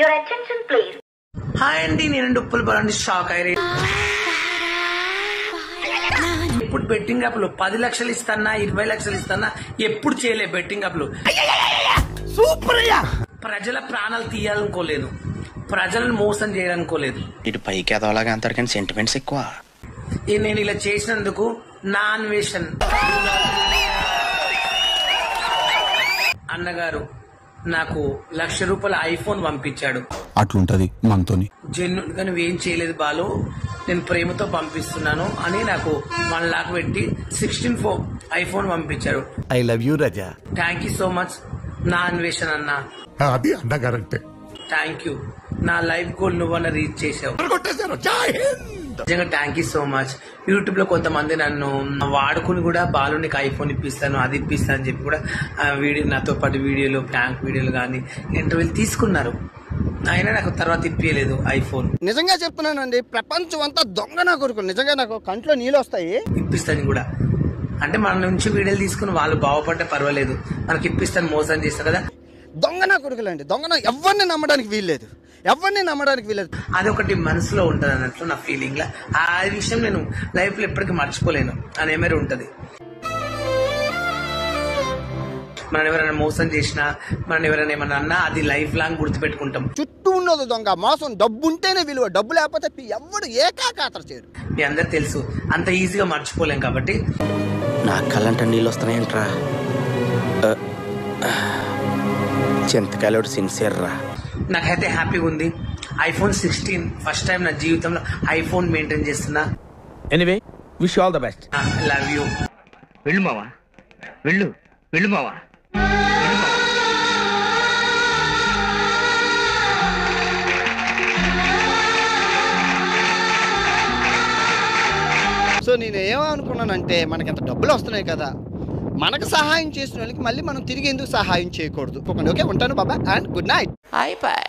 Your attention please. Hi అండి, నేను డొప్పులు పడండి షాక్ అయ్యి. ఇప్పుడు బెట్టింగ్ యాప్లు 10 లక్షలు ఇస్తానా 20 లక్షలు ఇస్తానా ఎప్పుడు చేయలే. బెట్టింగ్ యాప్లు సూపర్. ప్రజల ప్రాణాలు తీయాలనుకోలేదు, ప్రజలను మోసం చేయాలనుకోలేదు. ఇటు పైకి ఎదవలాగా అంటారు కానీ సెంటిమెంట్స్ ఎక్కువ. నేను ఇలా చేసినందుకు నా అన్వేషణ అన్నగారు నాకు ₹1,00,000 ఐఫోన్ పంపించాడు. అట్లుంటది మనతోని. జెన్యున్ గా నువ్వేం చేయలేదు బాలు, నేను ప్రేమతో పంపిస్తున్నాను అని నాకు 1 లాక్ పెట్టి 16 Pro ఐఫోన్ పంపించాడు. I love you Raza. Thank you so much Naa Anveshana అన్న. అది అన్న కరెక్టే. Thank you. నా లైఫ్ గోల్ నువ్వన్న రీచ్ చేసావు. నిజంగా thank you so much. YouTube లో కొంతమంది నన్ను వాడుకుని కూడా బాలు నీకు ఐఫోన్ ఇప్పిస్తాను అది ఇప్పిస్తాను అని చెప్పి కూడా వీడియో నాతో పాటు వీడియోలు ప్రాంక్ వీడియోలు కానీ ఇంటర్వ్యూలు తీసుకున్నారు. అయినా నాకు తర్వాత ఇప్పియలేదు ఐఫోన్. నిజంగా చెప్తున్నానండి, ప్రపంచం అంతా దొంగ నా కొడుకులు. నిజంగా నాకు కంట్లో నీళ్ళు వస్తాయి. ఇప్పిస్తాను కూడా అంటే మన నుంచి వీడియోలు తీసుకుని వాళ్ళు బాగుపడ్డా పర్వాలేదు, మనకి ఇప్పిస్తాను మోసం చేస్తా కదా. దొంగ నా కొడుకులండి, దొంగ. ఎవరిని నమ్మడానికి వీల్లేదు, ఎవరిని నమ్మడానికి వీల్లేదు. అదొకటి మనసులో ఉంటది అన్నట్లు నా ఫీలింగ్ లా. ఆ విషయం నేను లైఫ్ లో ఎప్పటికీ మర్చిపోలేను. ఆ మెమరీ ఉంటది. మనం ఎవరైనా మోసం చేసినా, మనం ఎవరైనా ఏమన్నా అన్నా అది లైఫ్ లాంగ్ గుర్తుపెట్టుకుంటాం. చుట్టూ ఉన్నది దొంగ, మోసం. డబ్బు ఉంటేనే విలువ, డబ్బు లేకపోతే ఎవడు ఏకాకాతర చేయడు. మీ అందరు తెలుసు, అంత ఈజీగా మర్చిపోలేం. కాబట్టి నా కళ్ళంట నీళ్ళు వస్తున్నాయంట్రా. చింతకాయలోడు సిన్సియర్ రా. నాకైతే హ్యాపీగా ఉంది. ఐఫోన్ 16 ఫస్ట్ టైం నా జీవితంలో ఐఫోన్ మెయింటైన్ చేస్తున్నా. Anyway, wish all the best. Love you. వెళ్ళు మావా, వెళ్ళు వెళ్ళు మావా. సో నేను ఏమనుకున్నానంటే, మనకి ఎంత డబ్బులు వస్తున్నాయి కదా, మనకు సహాయం చేసిన వాళ్ళకి మళ్ళీ మనం తిరిగి ఎందుకు సహాయం చేయకూడదు? ఓకే, ఉంటాను బాబా, అండ్ గుడ్ నైట్. అయిపోయి.